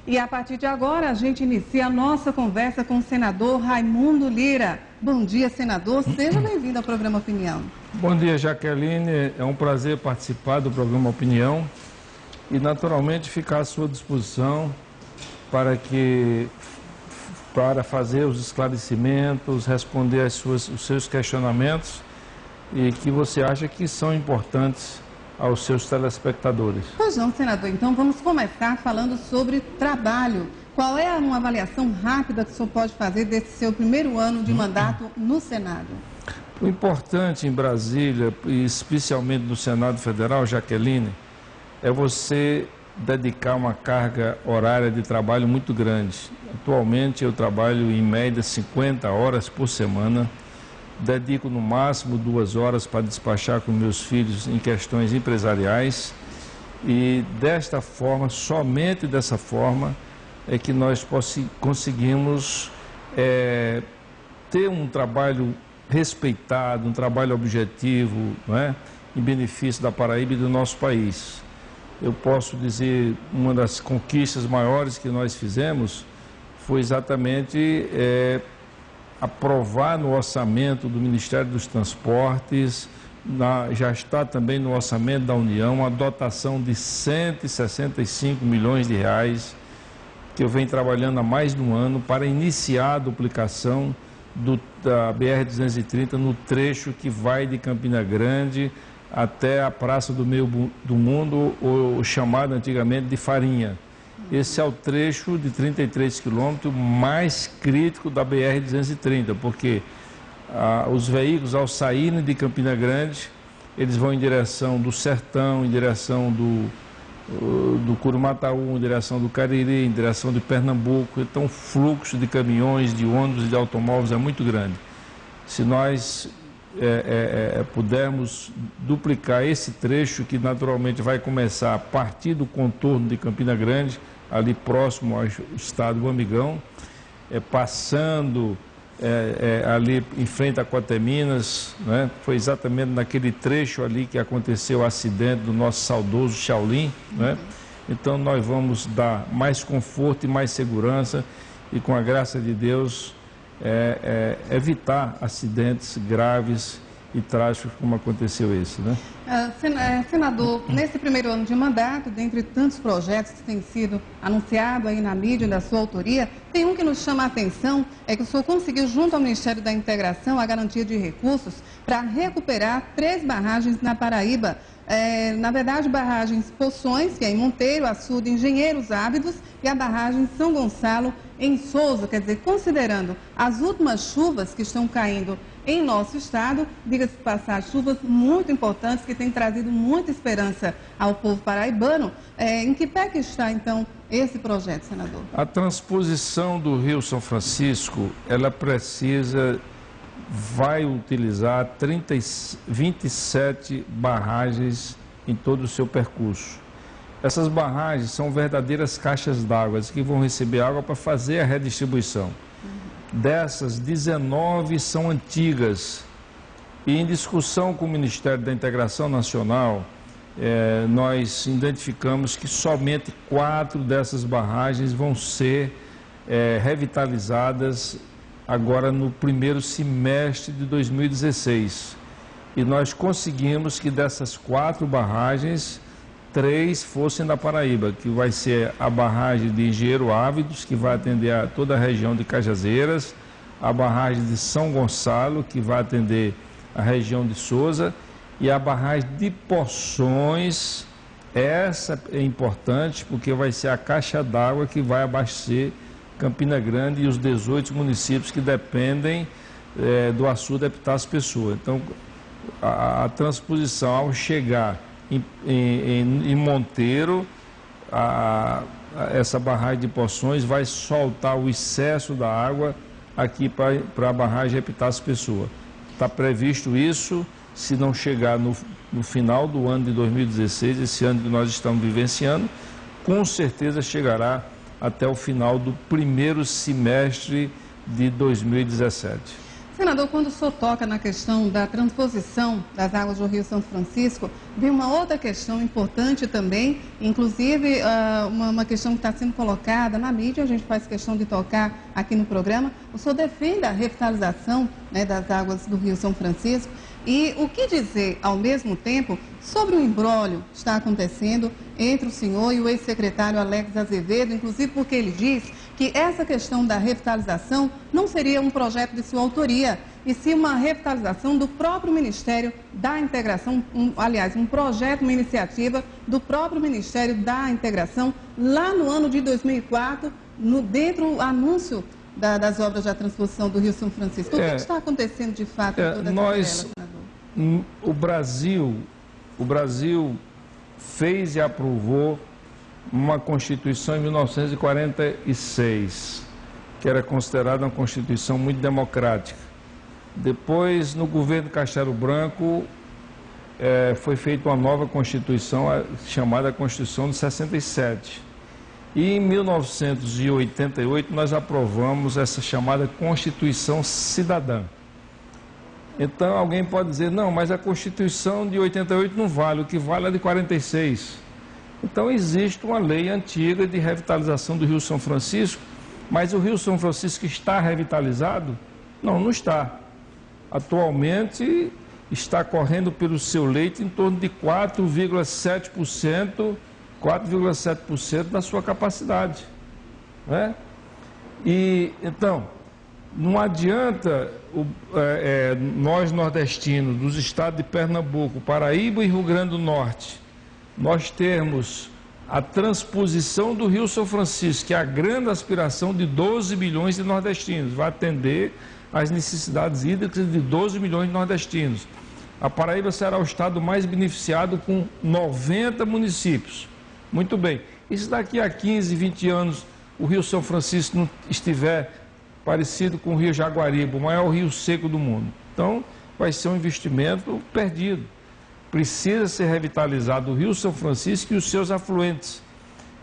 E a partir de agora, a gente inicia a nossa conversa com o senador Raimundo Lira. Bom dia, senador. Seja bem-vindo ao programa Opinião. Bom dia, Jaqueline. É um prazer participar do programa Opinião e, naturalmente, ficar à sua disposição para fazer os esclarecimentos, responder os seus questionamentos e que você acha que são importantes aos seus telespectadores. Pois não, senador. Então vamos começar falando sobre trabalho. Qual é uma avaliação rápida que o senhor pode fazer desse seu primeiro ano de mandato no Senado? O importante em Brasília, e especialmente no Senado Federal, Jaqueline, é você dedicar uma carga horária de trabalho muito grande. Atualmente eu trabalho em média 50 horas por semana. Dedico no máximo 2 horas para despachar com meus filhos em questões empresariais e desta forma, somente dessa forma, é que nós conseguimos ter um trabalho respeitado, um trabalho objetivo, não é? Em benefício da Paraíba e do nosso país. Eu posso dizer, uma das conquistas maiores que nós fizemos foi exatamente aprovar no orçamento do Ministério dos Transportes, já está também no orçamento da União, uma dotação de 165 milhões de reais, que eu venho trabalhando há mais de um ano para iniciar a duplicação da BR-230 no trecho que vai de Campina Grande até a Praça do Meio do Mundo, ou chamado antigamente de Farinha. Esse é o trecho de 33 quilômetros mais crítico da BR-230, porque os veículos, ao saírem de Campina Grande, eles vão em direção do Sertão, em direção do Curumataú, em direção do Cariri, em direção de Pernambuco. Então o fluxo de caminhões, de ônibus e de automóveis é muito grande. Se nós pudermos duplicar esse trecho, que naturalmente vai começar a partir do contorno de Campina Grande, ali próximo ao estado do Amigão, passando ali em frente a Coteminas, né? Foi exatamente naquele trecho ali que aconteceu o acidente do nosso saudoso Shaolin, né? Então nós vamos dar mais conforto e mais segurança e, com a graça de Deus, evitar acidentes graves e trágicos como aconteceu esse, né? Senador, nesse primeiro ano de mandato, dentre tantos projetos que têm sido anunciados aí na mídia da sua autoria, tem um que nos chama a atenção, é que o senhor conseguiu, junto ao Ministério da Integração, a garantia de recursos para recuperar 3 barragens na Paraíba. Na verdade, barragens Poções, que é em Monteiro, Açude, Engenheiros Ávidos, e a barragem São Gonçalo, em Souza. Quer dizer, considerando as últimas chuvas que estão caindo em nosso estado, diga-se de passagem, chuvas muito importantes que têm trazido muita esperança ao povo paraibano. Em que pé que está, então, esse projeto, senador? A transposição do Rio São Francisco, ela vai utilizar 27 barragens em todo o seu percurso. Essas barragens são verdadeiras caixas d'água que vão receber água para fazer a redistribuição. Dessas, 19 são antigas. E em discussão com o Ministério da Integração Nacional, nós identificamos que somente 4 dessas barragens vão ser revitalizadas agora no primeiro semestre de 2016. E nós conseguimos que dessas 4 barragens, 3 fossem da Paraíba, que vai ser a barragem de Engenheiro Ávidos, que vai atender a toda a região de Cajazeiras, a barragem de São Gonçalo, que vai atender a região de Souza, e a barragem de Poções. Essa é importante porque vai ser a caixa d'água que vai abastecer Campina Grande e os 18 municípios que dependem do açude Epitácio Pessoa. Então, a transposição, ao chegar em Monteiro, essa barragem de Poções vai soltar o excesso da água aqui para a barragem Epitácio Pessoa. Está previsto isso, se não chegar no final do ano de 2016, esse ano que nós estamos vivenciando, com certeza chegará até o final do primeiro semestre de 2017. Senador, quando o senhor toca na questão da transposição das águas do Rio São Francisco, vem uma outra questão importante também, inclusive uma questão que está sendo colocada na mídia, a gente faz questão de tocar aqui no programa. O senhor defende a revitalização, né, das águas do Rio São Francisco. E o que dizer, ao mesmo tempo, sobre o imbróglio que está acontecendo entre o senhor e o ex-secretário Alex Azevedo, inclusive porque ele diz que essa questão da revitalização não seria um projeto de sua autoria, e sim uma revitalização do próprio Ministério da Integração, aliás, um projeto, uma iniciativa do próprio Ministério da Integração, lá no ano de 2004, dentro do anúncio das obras da transposição do Rio São Francisco. O que está acontecendo de fato em toda essa tela, senador? O Brasil fez e aprovou uma Constituição em 1946, que era considerada uma Constituição muito democrática. Depois, no governo Castelo Branco, foi feita uma nova Constituição, chamada Constituição de 67. E em 1988 nós aprovamos essa chamada Constituição Cidadã. Então alguém pode dizer, não, mas a Constituição de 88 não vale, o que vale é a de 46. Então existe uma lei antiga de revitalização do Rio São Francisco, mas o Rio São Francisco está revitalizado? Não, não está. Atualmente está correndo pelo seu leito em torno de 4,7% da sua capacidade, né? E então não adianta nós nordestinos dos estados de Pernambuco, Paraíba e Rio Grande do Norte, nós termos a transposição do Rio São Francisco, que é a grande aspiração de 12 milhões de nordestinos, vai atender às necessidades hídricas de 12 milhões de nordestinos. A Paraíba será o estado mais beneficiado com 90 municípios. Muito bem. E se daqui a 15, 20 anos o Rio São Francisco não estiver parecido com o Rio Jaguaribe, o maior rio seco do mundo? Então, vai ser um investimento perdido. Precisa ser revitalizado o Rio São Francisco e os seus afluentes.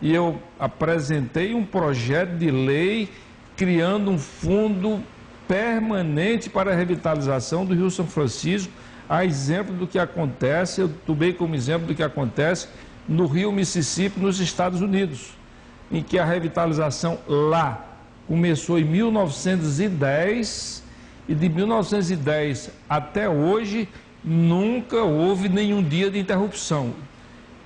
E eu apresentei um projeto de lei criando um fundo permanente para a revitalização do Rio São Francisco, a exemplo do que acontece, eu tomei como exemplo do que acontece no Rio Mississippi, nos Estados Unidos, em que a revitalização lá começou em 1910 e de 1910 até hoje nunca houve nenhum dia de interrupção.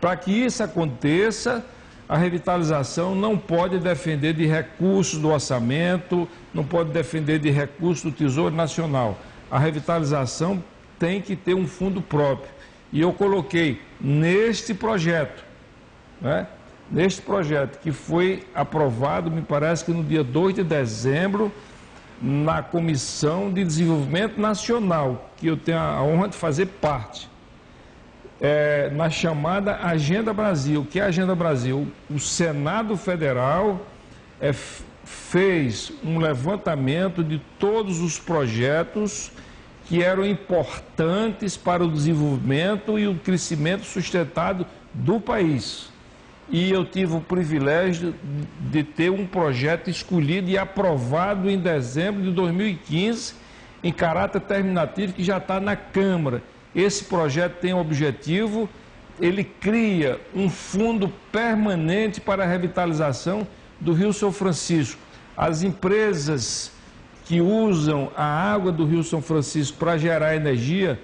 Para que isso aconteça, a revitalização não pode depender de recursos do orçamento, não pode depender de recursos do Tesouro Nacional. A revitalização tem que ter um fundo próprio. E eu coloquei neste projeto, né? Neste projeto que foi aprovado, me parece que no dia 2 de dezembro, na Comissão de Desenvolvimento Nacional, que eu tenho a honra de fazer parte, na chamada Agenda Brasil. Que é a Agenda Brasil? O Senado Federal fez um levantamento de todos os projetos que eram importantes para o desenvolvimento e o crescimento sustentado do país. E eu tive o privilégio de ter um projeto escolhido e aprovado em dezembro de 2015, em caráter terminativo, que já está na Câmara. Esse projeto tem o objetivo, ele cria um fundo permanente para a revitalização do Rio São Francisco. As empresas que usam a água do Rio São Francisco para gerar energia,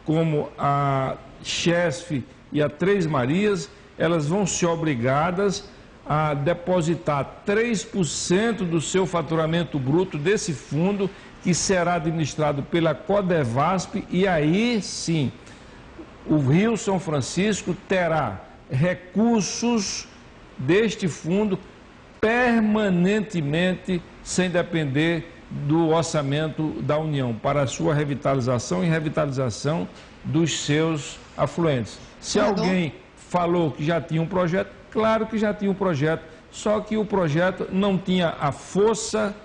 como a Chesf e a Três Marias, elas vão ser obrigadas a depositar 3% do seu faturamento bruto desse fundo, que será administrado pela Codevasp, e aí sim o Rio São Francisco terá recursos deste fundo permanentemente, sem depender do orçamento da União, para a sua revitalização e revitalização dos seus afluentes. Se alguém falou que já tinha um projeto, claro que já tinha um projeto, só que o projeto não tinha a força,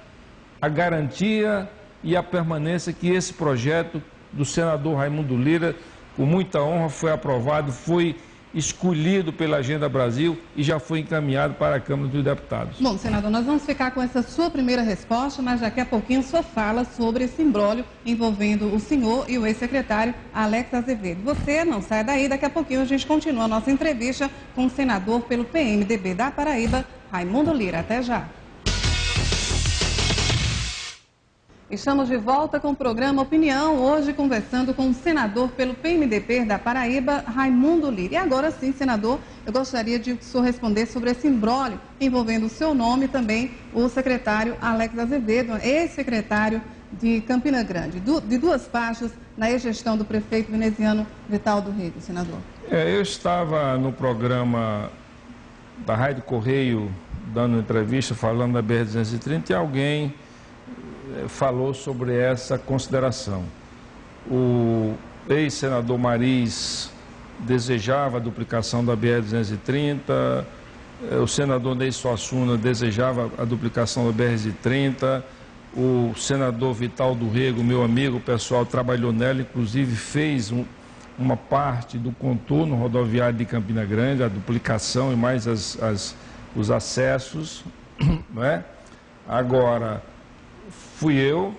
a garantia e a permanência que esse projeto do senador Raimundo Lira, com muita honra, foi aprovado, foi escolhido pela Agenda Brasil e já foi encaminhado para a Câmara dos Deputados. Bom, senador, nós vamos ficar com essa sua primeira resposta, mas daqui a pouquinho o senhor fala sobre esse imbróglio envolvendo o senhor e o ex-secretário Alex Azevedo. Você não sai daí, daqui a pouquinho a gente continua a nossa entrevista com o senador pelo PMDB da Paraíba, Raimundo Lira. Até já. Estamos de volta com o programa Opinião, hoje conversando com o senador pelo PMDB da Paraíba, Raimundo Lira. E agora sim, senador, eu gostaria de que o senhor respondesse sobre esse imbróglio envolvendo o seu nome e também o secretário Alex Azevedo, ex-secretário de Campina Grande, de duas pastas na ex-gestão do prefeito veneziano Vital do Rego, senador. Eu estava no programa da Rádio Correio, dando entrevista, falando da BR-230 e alguém falou sobre essa consideração. O ex-senador Mariz desejava a duplicação da BR-230, o senador Ney Suassuna desejava a duplicação da BR-230, o senador Vital do Rego, meu amigo, o pessoal trabalhou nela, inclusive fez uma parte do contorno rodoviário de Campina Grande, a duplicação e mais os acessos, não é? Agora, fui eu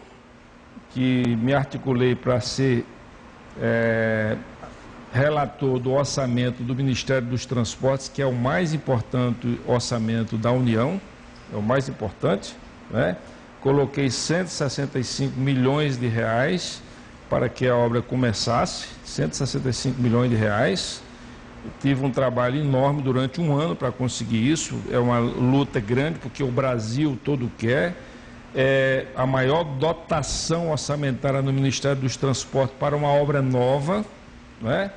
que me articulei para ser relator do orçamento do Ministério dos Transportes, que é o mais importante orçamento da União, é o mais importante, né? Coloquei 165 milhões de reais para que a obra começasse, 165 milhões de reais. Eu tive um trabalho enorme durante um ano para conseguir isso, é uma luta grande, porque o Brasil todo quer. É a maior dotação orçamentária no Ministério dos Transportes para uma obra nova, né?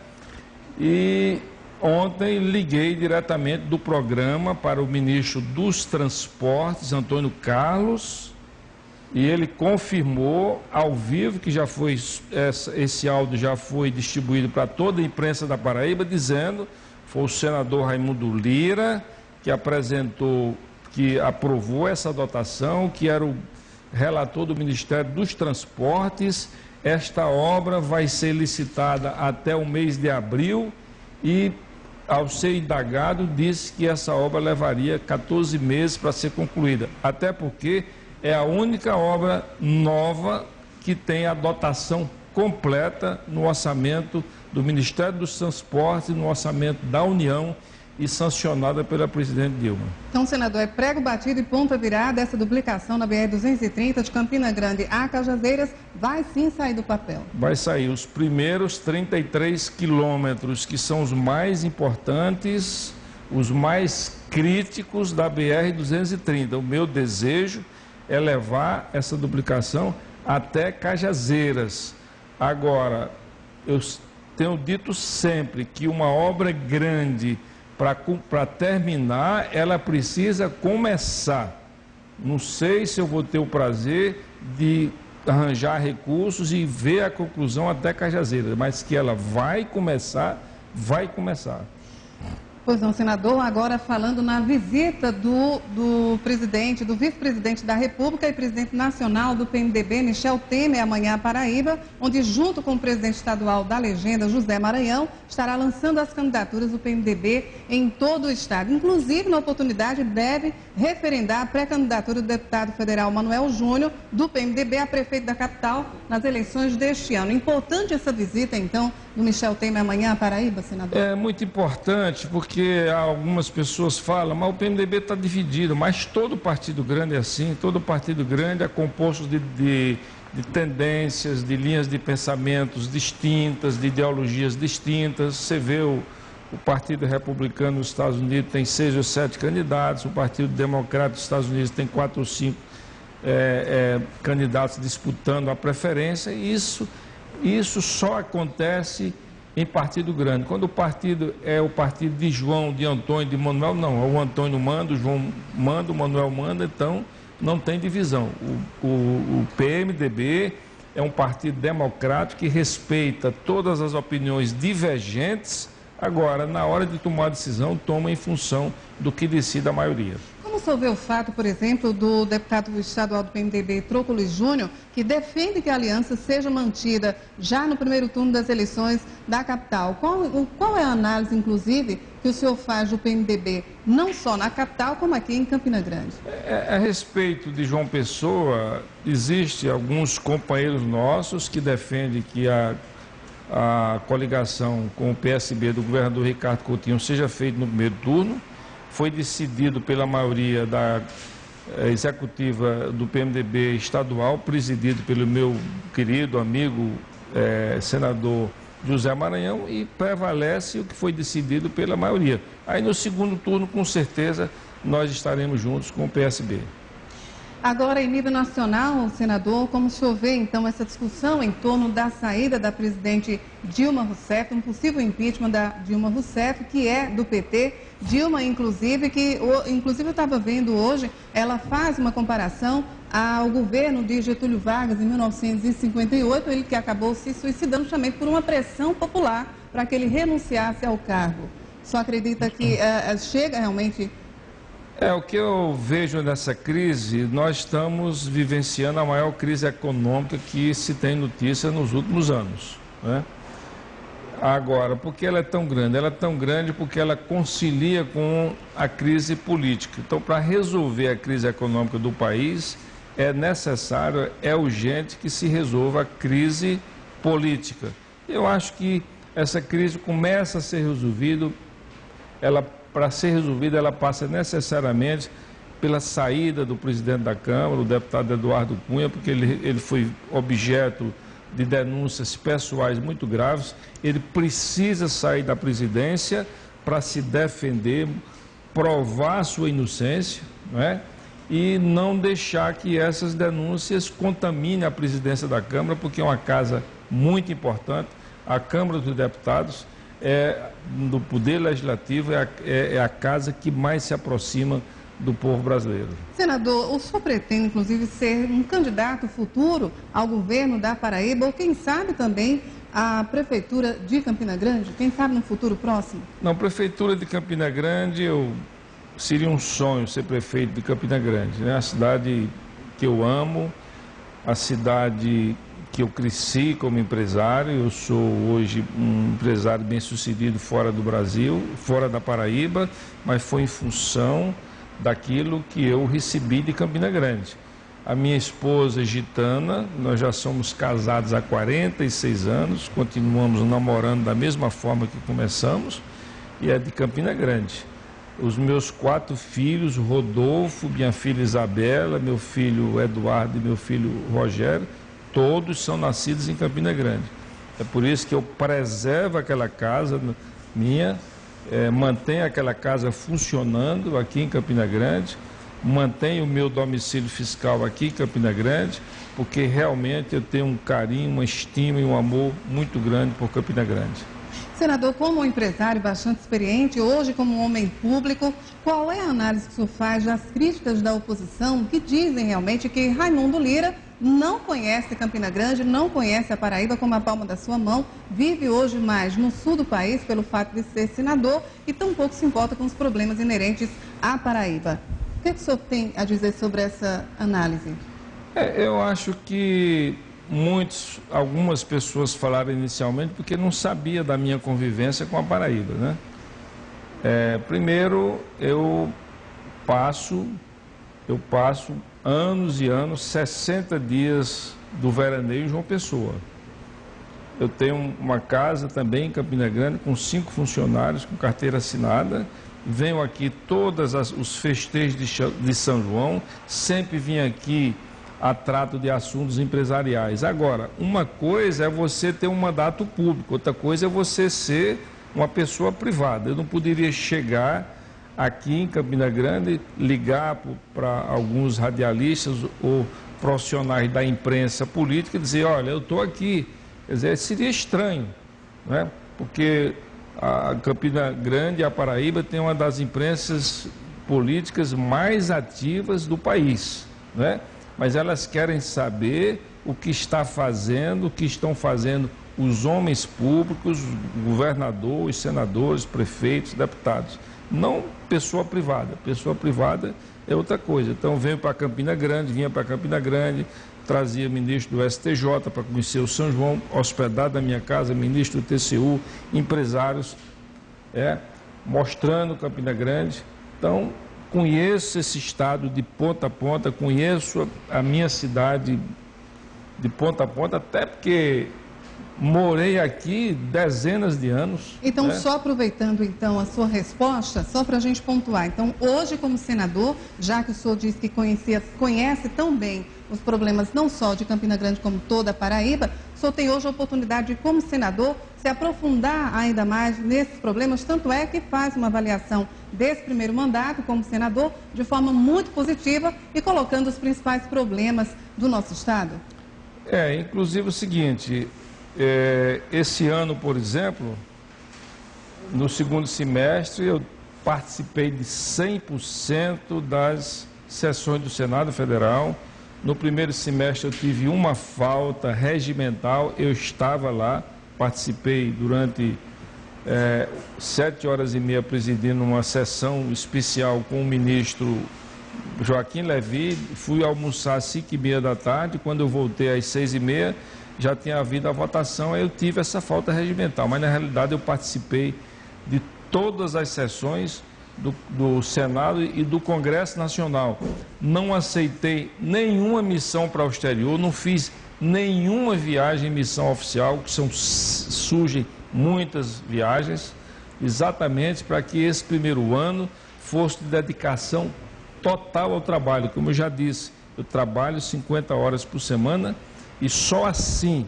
E ontem liguei diretamente do programa para o ministro dos Transportes, Antônio Carlos, e ele confirmou ao vivo que já foi esse áudio já foi distribuído para toda a imprensa da Paraíba, dizendo, foi o senador Raimundo Lira que apresentou, que aprovou essa dotação, que era o relator do Ministério dos Transportes. Esta obra vai ser licitada até o mês de abril e, ao ser indagado, disse que essa obra levaria 14 meses para ser concluída, até porque é a única obra nova que tem a dotação completa no orçamento do Ministério dos Transportes, no orçamento da União, e sancionada pela presidente Dilma. Então, senador, é prego batido e ponta virada, essa duplicação na BR-230 de Campina Grande a Cajazeiras vai sim sair do papel? Vai sair os primeiros 33 quilômetros, que são os mais importantes, os mais críticos da BR-230. O meu desejo é levar essa duplicação até Cajazeiras. Agora, eu tenho dito sempre que uma obra grande, para terminar, ela precisa começar. Não sei se eu vou ter o prazer de arranjar recursos e ver a conclusão até Cajazeiras, mas que ela vai começar, vai começar. Pois não, senador, agora falando na visita do presidente, do vice-presidente da República e presidente nacional do PMDB, Michel Temer, amanhã à Paraíba, onde junto com o presidente estadual da legenda, José Maranhão, estará lançando as candidaturas do PMDB em todo o estado. Inclusive, na oportunidade, deve referendar a pré-candidatura do deputado federal Manuel Júnior, do PMDB, a prefeito da capital, nas eleições deste ano. Importante essa visita, então, do Michel Temer amanhã à Paraíba, senador? É muito importante, porque algumas pessoas falam, mas o PMDB está dividido, mas todo partido grande é assim, todo partido grande é composto de tendências, de linhas de pensamentos distintas, de ideologias distintas. Você vê o Partido Republicano nos Estados Unidos tem 6 ou 7 candidatos, o Partido Democrata dos Estados Unidos tem 4 ou 5 candidatos disputando a preferência, e isso só acontece em partido grande. Quando o partido é o partido de João, de Antônio, de Manuel, não. O Antônio manda, o João manda, o Manuel manda, então não tem divisão. O PMDB é um partido democrático que respeita todas as opiniões divergentes. Agora, na hora de tomar a decisão, toma em função do que decide a maioria. Como o senhor vê o fato, por exemplo, do deputado estadual do PMDB, Tróculos Júnior, que defende que a aliança seja mantida já no primeiro turno das eleições da capital? Qual é a análise, inclusive, que o senhor faz do PMDB, não só na capital, como aqui em Campina Grande? A respeito de João Pessoa, existe alguns companheiros nossos que defendem que a coligação com o PSB do governador Ricardo Coutinho seja feita no primeiro turno. Foi decidido pela maioria da executiva do PMDB estadual, presidido pelo meu querido amigo senador José Maranhão, e prevalece o que foi decidido pela maioria. Aí no segundo turno, com certeza, nós estaremos juntos com o PSB. Agora, em nível nacional, senador, como o senhor vê, então, essa discussão em torno da saída da presidente Dilma Rousseff, um possível impeachment da Dilma Rousseff, que é do PT, Dilma, inclusive, eu estava vendo hoje, ela faz uma comparação ao governo de Getúlio Vargas em 1958, ele que acabou se suicidando também por uma pressão popular para que ele renunciasse ao cargo. Só acredita que chega realmente... O que eu vejo nessa crise, nós estamos vivenciando a maior crise econômica que se tem notícia nos últimos anos, né? Agora, por que ela é tão grande? Ela é tão grande porque ela concilia com a crise política. Então, para resolver a crise econômica do país, é necessário, é urgente que se resolva a crise política. Eu acho que essa crise começa a ser resolvida, para ser resolvida, ela passa necessariamente pela saída do presidente da Câmara, o deputado Eduardo Cunha, porque ele foi objeto de denúncias pessoais muito graves. Ele precisa sair da presidência para se defender, provar sua inocência, né? E não deixar que essas denúncias contaminem a presidência da Câmara, porque é uma casa muito importante. A Câmara dos Deputados do Poder Legislativo é a casa que mais se aproxima do povo brasileiro. Senador, o senhor pretende, inclusive, ser um candidato futuro ao governo da Paraíba, ou quem sabe também à Prefeitura de Campina Grande? Quem sabe no futuro próximo? Não, Prefeitura de Campina Grande, seria um sonho ser prefeito de Campina Grande, né? A cidade que eu amo, a cidade que eu cresci como empresário. Eu sou hoje um empresário bem-sucedido fora do Brasil, fora da Paraíba, mas foi em função daquilo que eu recebi de Campina Grande. A minha esposa é gitana, nós já somos casados há 46 anos, continuamos namorando da mesma forma que começamos, e é de Campina Grande. Os meus 4 filhos, Rodolfo, minha filha Isabela, meu filho Eduardo e meu filho Rogério, todos são nascidos em Campina Grande. É por isso que eu preservo aquela casa minha, mantenho aquela casa funcionando aqui em Campina Grande, mantenho o meu domicílio fiscal aqui em Campina Grande, porque realmente eu tenho um carinho, uma estima e um amor muito grande por Campina Grande. Senador, como um empresário bastante experiente, hoje como um homem público, qual é a análise que o senhor faz das críticas da oposição que dizem realmente que Raimundo Lira não conhece Campina Grande, não conhece a Paraíba como a palma da sua mão, vive hoje mais no sul do país pelo fato de ser senador e tampouco se importa com os problemas inerentes à Paraíba? O que o senhor tem a dizer sobre essa análise? Eu acho que algumas pessoas falaram inicialmente porque não sabia da minha convivência com a Paraíba, né? Primeiro, eu passo anos e anos, 60 dias do veraneio em João Pessoa. Eu tenho uma casa também em Campina Grande com 5 funcionários com carteira assinada. Venho aqui todos os festejos de São João, sempre vim aqui a trato de assuntos empresariais. Agora, uma coisa é você ter um mandato público, outra coisa é você ser uma pessoa privada. Eu não poderia chegar aqui em Campina Grande, ligar para alguns radialistas ou profissionais da imprensa política e dizer, olha, eu estou aqui. Quer dizer, seria estranho, né? Porque a Campina Grande e a Paraíba tem uma das imprensas políticas mais ativas do país, né? Mas elas querem saber o que está fazendo, o que estão fazendo os homens públicos, governadores, senadores, prefeitos, deputados. Não pessoa privada. Pessoa privada é outra coisa. Então, venho para Campina Grande, vinha para Campina Grande, trazia ministro do STJ para conhecer o São João, hospedado na minha casa, ministro do TCU, empresários, mostrando Campina Grande. Então, conheço esse estado de ponta a ponta, conheço a minha cidade de ponta a ponta, até porque morei aqui dezenas de anos. Então, só aproveitando então a sua resposta, só para a gente pontuar. Então, hoje como senador, já que o senhor disse que conhece tão bem os problemas não só de Campina Grande como toda a Paraíba, o senhor tem hoje a oportunidade de, como senador, se aprofundar ainda mais nesses problemas, tanto é que faz uma avaliação desse primeiro mandato como senador de forma muito positiva e colocando os principais problemas do nosso estado. Inclusive o seguinte, esse ano, por exemplo, no segundo semestre, eu participei de 100% das sessões do Senado Federal. No primeiro semestre eu tive uma falta regimental, eu estava lá, participei durante 7h30 presidindo uma sessão especial com o ministro Joaquim Levy. Fui almoçar às 5h30 da tarde, quando eu voltei às 6h30, já tinha havido a votação, aí eu tive essa falta regimental, mas na realidade eu participei de todas as sessões do Senado e do Congresso Nacional. Não aceitei nenhuma missão para o exterior, não fiz nenhuma viagem, missão oficial, que surgem muitas viagens, exatamente para que esse primeiro ano fosse de dedicação total ao trabalho. Como eu já disse, eu trabalho 50 horas por semana e só assim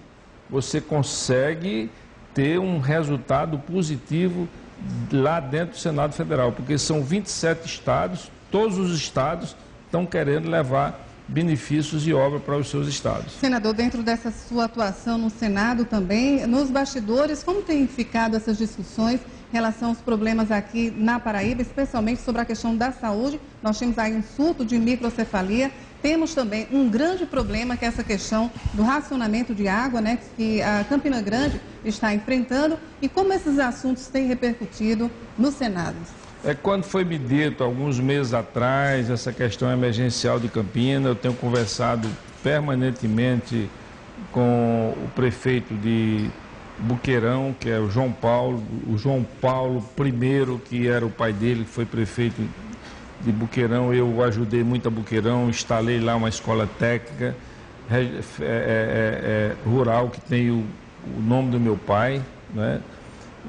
você consegue ter um resultado positivo lá dentro do Senado Federal, porque são 27 estados, todos os estados estão querendo levar benefícios e obra para os seus estados. Senador, dentro dessa sua atuação no Senado também, nos bastidores, como têm ficado essas discussões em relação aos problemas aqui na Paraíba, especialmente sobre a questão da saúde? Nós temos aí um surto de microcefalia, temos também um grande problema, que é essa questão do racionamento de água, né, que a Campina Grande está enfrentando, e como esses assuntos têm repercutido no Senado. Quando foi me dito, alguns meses atrás, essa questão emergencial de Campina, eu tenho conversado permanentemente com o prefeito de Buqueirão, que é o João Paulo I, que era o pai dele, que foi prefeito de Buqueirão. Eu ajudei muito a Buqueirão, instalei lá uma escola técnica rural, que tem o nome do meu pai, né?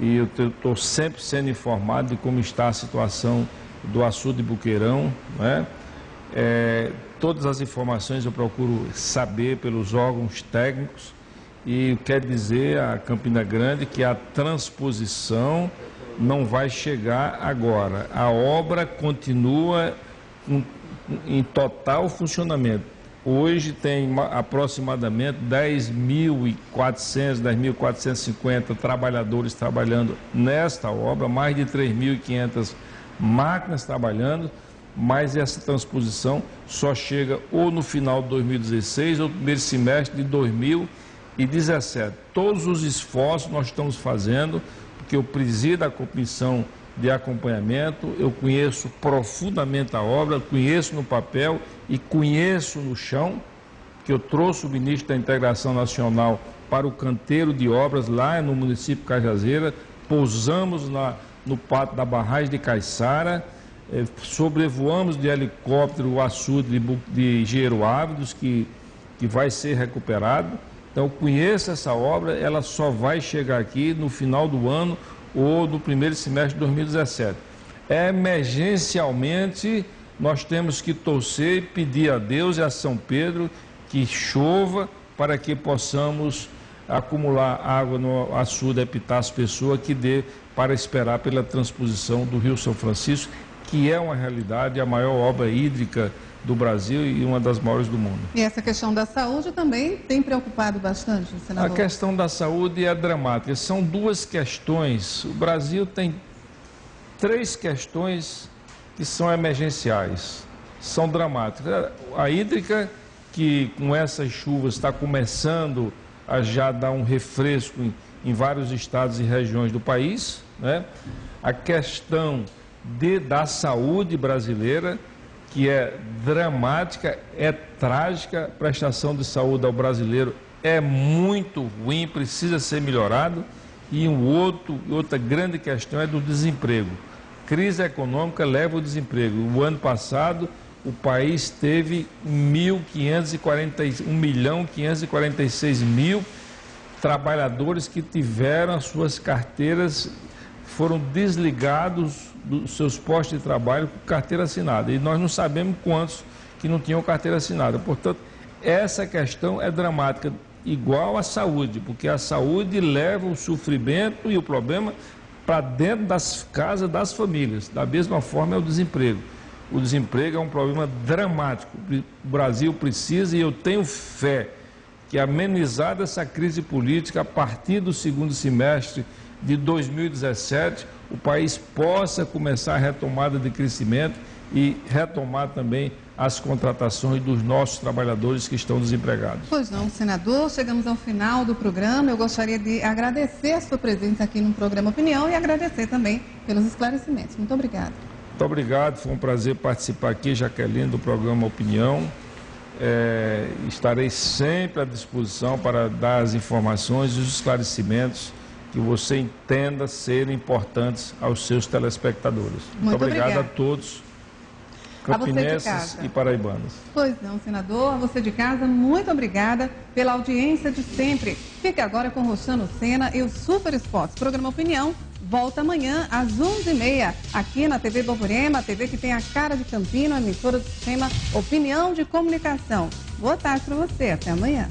E eu estou sempre sendo informado de como está a situação do açude de Buqueirão, né? Todas as informações eu procuro saber pelos órgãos técnicos, e quero dizer a Campina Grande que a transposição não vai chegar agora. A obra continua em total funcionamento. Hoje tem aproximadamente 10.400, 10.450 trabalhadores trabalhando nesta obra, mais de 3.500 máquinas trabalhando, mas essa transposição só chega ou no final de 2016 ou no primeiro semestre de 2017. Todos os esforços nós estamos fazendo, porque eu presido a comissão de acompanhamento, eu conheço profundamente a obra, conheço no papel e conheço no chão, que eu trouxe o ministro da Integração Nacional para o canteiro de obras lá no município de Cajazeira, pousamos no pátio da barragem de Caiçara, sobrevoamos de helicóptero o açude de Engenheiro Ávidos, que vai ser recuperado. Então, eu conheço essa obra, ela só vai chegar aqui no final do ano ou no primeiro semestre de 2017. Emergencialmente, nós temos que torcer e pedir a Deus e a São Pedro que chova para que possamos acumular água no açude Epitácio Pessoa, que dê para esperar pela transposição do Rio São Francisco, que é uma realidade, a maior obra hídrica do Brasil e uma das maiores do mundo. E essa questão da saúde também tem preocupado bastante, senador? A questão da saúde é dramática. São duas questões. O Brasil tem 3 questões que são emergenciais, são dramáticas. A hídrica, que com essas chuvas está começando a já dar um refresco em vários estados e regiões do país, né? A questão da saúde brasileira, que é dramática, é trágica. A prestação de saúde ao brasileiro é muito ruim, precisa ser melhorado. E outra grande questão é do desemprego. Crise econômica leva ao desemprego. O ano passado, o país teve 1.546.000 trabalhadores que tiveram as suas carteiras, foram desligados dos seus postos de trabalho com carteira assinada. E nós não sabemos quantos que não tinham carteira assinada. Portanto, essa questão é dramática, igual à saúde, porque a saúde leva o sofrimento e o problema para dentro das casas das famílias. Da mesma forma é o desemprego. O desemprego é um problema dramático. O Brasil precisa, e eu tenho fé, que amenizada essa crise política, a partir do segundo semestre de 2017, o país possa começar a retomada de crescimento e retomar também as contratações dos nossos trabalhadores que estão desempregados. Pois não, senador, chegamos ao final do programa. Eu gostaria de agradecer a sua presença aqui no programa Opinião e agradecer também pelos esclarecimentos. Muito obrigada. Muito obrigado, foi um prazer participar aqui, Jaqueline, do programa Opinião. Estarei sempre à disposição para dar as informações e os esclarecimentos que você entenda serem importantes aos seus telespectadores. Muito obrigado a todos, campinenses e paraibanos. Pois não, senador, a você de casa, muito obrigada pela audiência de sempre. Fique agora com Roxano Sena e o Super Esportes. Programa Opinião volta amanhã às 11h30, aqui na TV Borborema, a TV que tem a cara de Campina, emissora do sistema Opinião de Comunicação. Boa tarde para você, até amanhã.